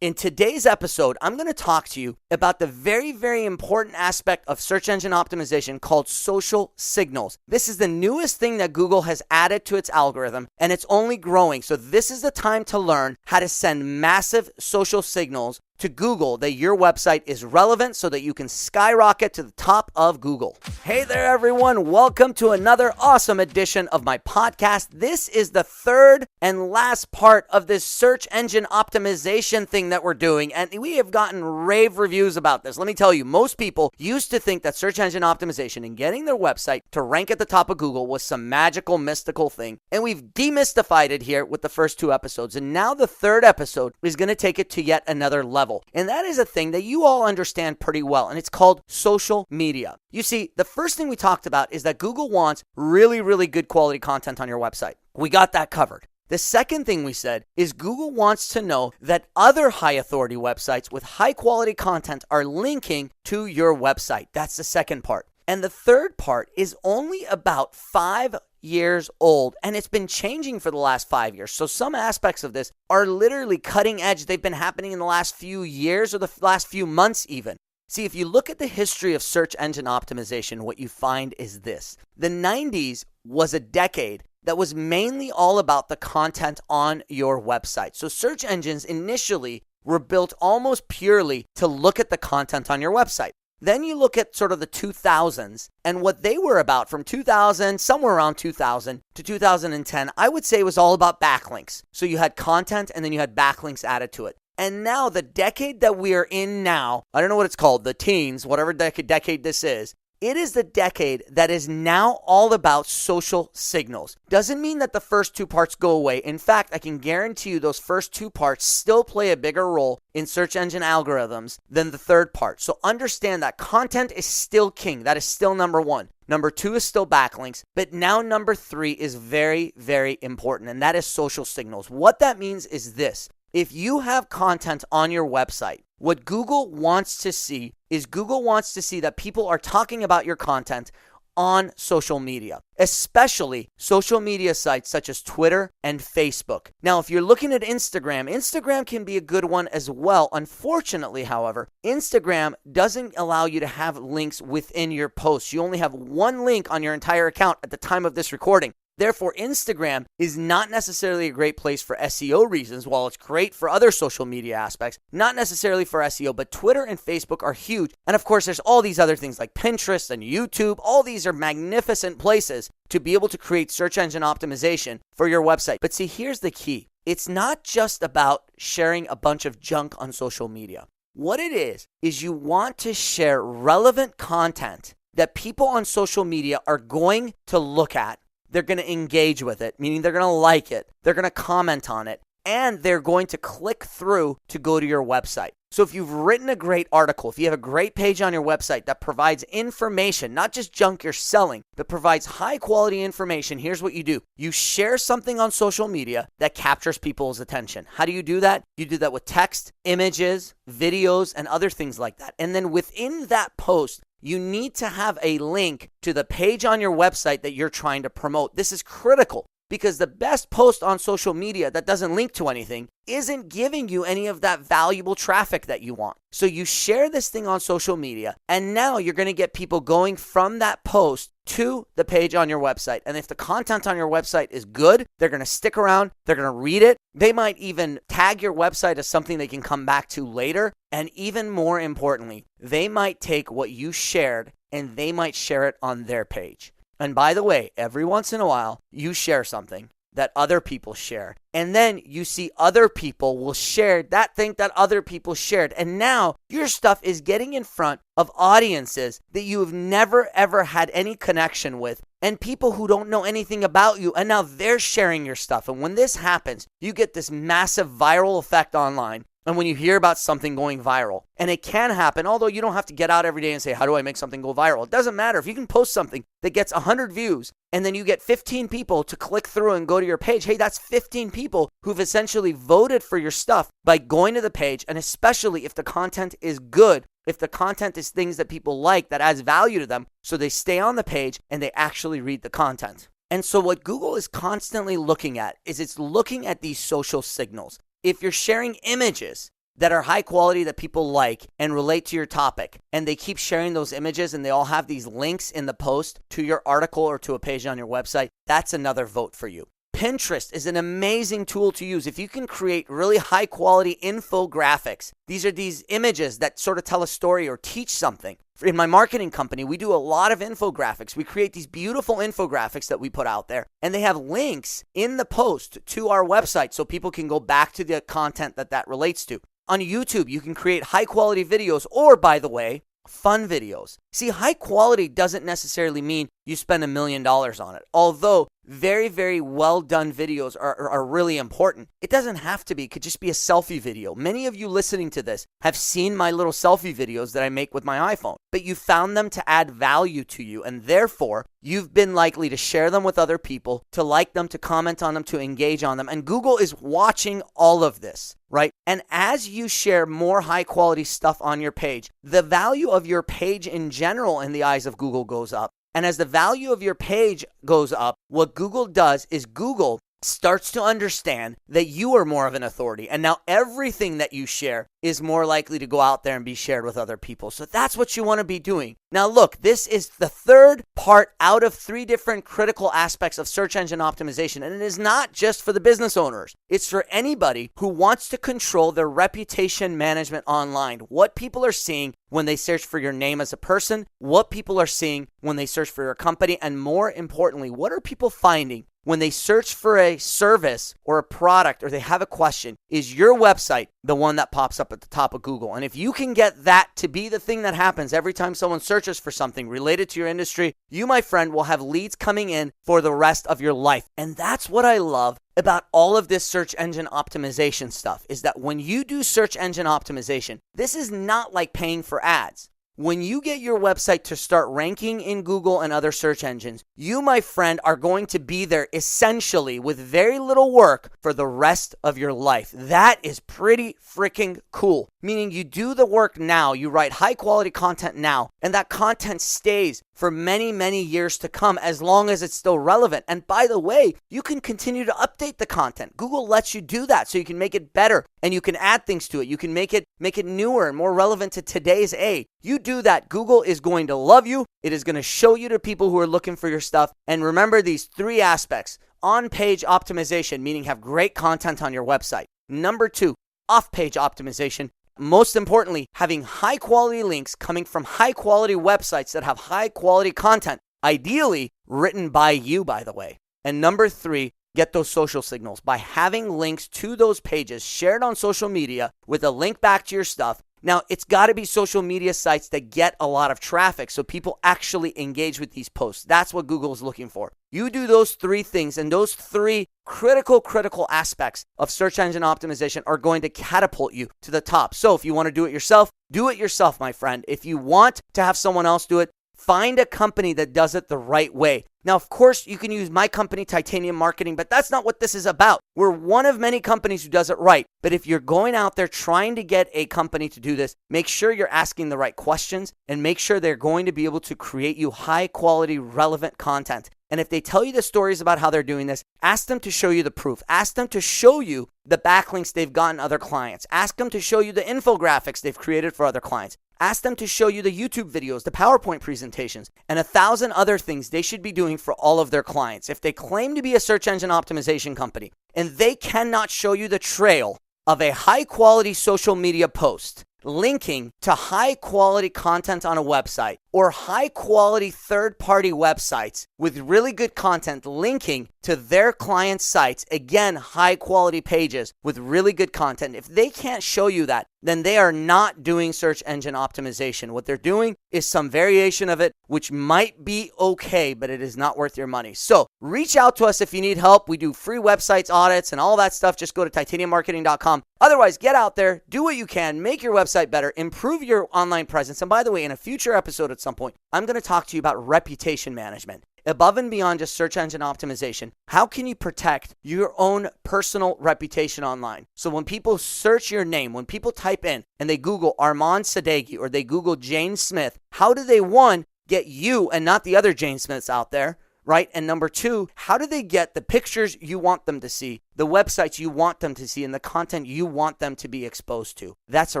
In today's episode, I'm going to talk to you about the very, very important aspect of search engine optimization called social signals. This is the newest thing that Google has added to its algorithm, and it's only growing. So this is the time to learn how to send massive social signals to Google that your website is relevant so that you can skyrocket to the top of Google. Hey there, everyone. Welcome to another awesome edition of my podcast. This is the third and last part of this search engine optimization thing that we're doing, and we have gotten rave reviews about this. Let me tell you, most people used to think that search engine optimization and getting their website to rank at the top of Google was some magical, mystical thing, and we've demystified it here with the first two episodes, and now the third episode is going to take it to yet another level. And that is a thing that you all understand pretty well, and it's called social media. You see, the first thing we talked about is that Google wants really, really good quality content on your website. We got that covered. The second thing we said is Google wants to know that other high authority websites with high quality content are linking to your website. That's the second part. And the third part is only about 5 years old, and it's been changing for the last 5 years. So some aspects of this are literally cutting edge. They've been happening in the last few years or the last few months even. See, if you look at the history of search engine optimization, what you find is this. The 90s was a decade that was mainly all about the content on your website. So search engines initially were built almost purely to look at the content on your website. Then you look at sort of the 2000s and what they were about from 2000, somewhere around 2000 to 2010, I would say it was all about backlinks. So you had content and then you had backlinks added to it. And now the decade that we are in now, I don't know what it's called, the teens, whatever decade this is, it is the decade that is now all about social signals. Doesn't mean that the first two parts go away. In fact, I can guarantee you those first two parts still play a bigger role in search engine algorithms than the third part. So understand that content is still king. That is still number one. Number two is still backlinks, but now number three is very, very important, and that is social signals. What that means is this. If you have content on your website, what Google wants to see is Google wants to see that people are talking about your content on social media, especially social media sites such as Twitter and Facebook. Now, if you're looking at Instagram can be a good one as well. Unfortunately, however, Instagram doesn't allow you to have links within your posts. You only have one link on your entire account at the time of this recording. Therefore, Instagram is not necessarily a great place for SEO reasons. While it's great for other social media aspects, not necessarily for SEO, but Twitter and Facebook are huge. And of course, there's all these other things like Pinterest and YouTube. All these are magnificent places to be able to create search engine optimization for your website. But see, here's the key. It's not just about sharing a bunch of junk on social media. What it is you want to share relevant content that people on social media are going to look at. They're going to engage with it, meaning they're going to like it, they're going to comment on it, and they're going to click through to go to your website. So if you've written a great article, if you have a great page on your website that provides information, not just junk you're selling, but provides high quality information, here's what you do. You share something on social media that captures people's attention. How do you do that? You do that with text, images, videos, and other things like that. And then within that post, you need to have a link to the page on your website that you're trying to promote. This is critical because the best post on social media that doesn't link to anything isn't giving you any of that valuable traffic that you want. So you share this thing on social media, and now you're going to get people going from that post to the page on your website. And if the content on your website is good, they're going to stick around, they're going to read it. They might even tag your website as something they can come back to later. And even more importantly, they might take what you shared and they might share it on their page. And by the way, every once in a while, you share something that other people share. And then you see other people will share that thing that other people shared. And now your stuff is getting in front of audiences that you have never, ever had any connection with, and people who don't know anything about you. And now they're sharing your stuff. And when this happens, you get this massive viral effect online. And when you hear about something going viral, and it can happen, although you don't have to get out every day and say, how do I make something go viral? It doesn't matter. If you can post something that gets 100 views and then you get 15 people to click through and go to your page, hey, that's 15 people who've essentially voted for your stuff by going to the page. And especially if the content is good, if the content is things that people like, that adds value to them, so they stay on the page and they actually read the content. And so what Google is constantly looking at is it's looking at these social signals. If you're sharing images, that are high quality that people like and relate to your topic, and they keep sharing those images and they all have these links in the post to your article or to a page on your website, that's another vote for you. Pinterest is an amazing tool to use. If you can create really high quality infographics, these are these images that sort of tell a story or teach something. In my marketing company, we do a lot of infographics. We create these beautiful infographics that we put out there, and they have links in the post to our website so people can go back to the content that relates to. On YouTube, you can create high quality videos or, by the way, fun videos. See, high quality doesn't necessarily mean you spend $1 million on it. Although very, very well done videos are really important. It doesn't have to be. It could just be a selfie video. Many of you listening to this have seen my little selfie videos that I make with my iPhone, but you found them to add value to you, and therefore you've been likely to share them with other people, to like them, to comment on them, to engage on them. And Google is watching all of this, right? And as you share more high quality stuff on your page, the value of your page in general in the eyes of Google goes up. And as the value of your page goes up, what Google does is Google starts to understand that you are more of an authority. And now everything that you share is more likely to go out there and be shared with other people. So that's what you want to be doing. Now look, this is the third part out of 3 different critical aspects of search engine optimization. And it is not just for the business owners. It's for anybody who wants to control their reputation management online. What people are seeing when they search for your name as a person, what people are seeing when they search for your company, and more importantly, what are people finding when they search for a service or a product or they have a question? Is your website the one that pops up at the top of Google? And if you can get that to be the thing that happens every time someone searches for something related to your industry, you, my friend, will have leads coming in for the rest of your life. And that's what I love about all of this search engine optimization stuff, is that when you do search engine optimization, this is not like paying for ads. When you get your website to start ranking in Google and other search engines, you, my friend, are going to be there essentially with very little work for the rest of your life. That is pretty freaking cool. Meaning you do the work now, you write high quality content now, and that content stays for many, many years to come as long as it's still relevant. And by the way, you can continue to update the content. Google lets you do that so you can make it better and you can add things to it. You can make it newer and more relevant to today's age. You do that, Google is going to love you. It is going to show you to people who are looking for your stuff. And remember these 3 aspects. On-page optimization, meaning have great content on your website. Number 2, off-page optimization. Most importantly, having high quality links coming from high quality websites that have high quality content, ideally written by you, by the way. And number 3, get those social signals by having links to those pages shared on social media with a link back to your stuff. Now, it's got to be social media sites that get a lot of traffic so people actually engage with these posts. That's what Google is looking for. You do those 3 things, and those 3 critical aspects of search engine optimization are going to catapult you to the top. So if you want to do it yourself, my friend. If you want to have someone else do it, find a company that does it the right way. Now, of course, you can use my company, Titanium Marketing, but that's not what this is about. We're one of many companies who does it right. But if you're going out there trying to get a company to do this, make sure you're asking the right questions and make sure they're going to be able to create you high quality, relevant content. And if they tell you the stories about how they're doing this, ask them to show you the proof. Ask them to show you the backlinks they've gotten other clients. Ask them to show you the infographics they've created for other clients. Ask them to show you the YouTube videos, the PowerPoint presentations, and 1,000 other things they should be doing for all of their clients. If they claim to be a search engine optimization company and they cannot show you the trail of a high quality social media post linking to high quality content on a website, or high quality third-party websites with really good content linking to their client sites, again, high quality pages with really good content. If they can't show you that, then they are not doing search engine optimization. What they're doing is some variation of it, which might be okay, but it is not worth your money. So reach out to us if you need help. We do free websites, audits, and all that stuff. Just go to titaniummarketing.com. Otherwise, get out there, do what you can, make your website better, improve your online presence. And by the way, in a future episode at some point, I'm going to talk to you about reputation management. Above and beyond just search engine optimization, how can you protect your own personal reputation online? So when people search your name, when people type in and they Google Armand Sadeghi or they Google Jane Smith, how do they, one, get you and not the other Jane Smiths out there, right? And number two, how do they get the pictures you want them to see, the websites you want them to see, and the content you want them to be exposed to? That's a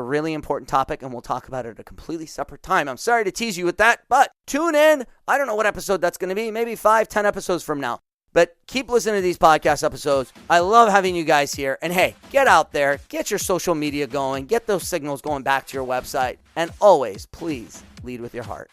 really important topic, and we'll talk about it at a completely separate time. I'm sorry to tease you with that, but tune in. I don't know what episode that's going to be, maybe 5-10 episodes from now. But keep listening to these podcast episodes. I love having you guys here. And hey, get out there, get your social media going, get those signals going back to your website. And always, please, lead with your heart.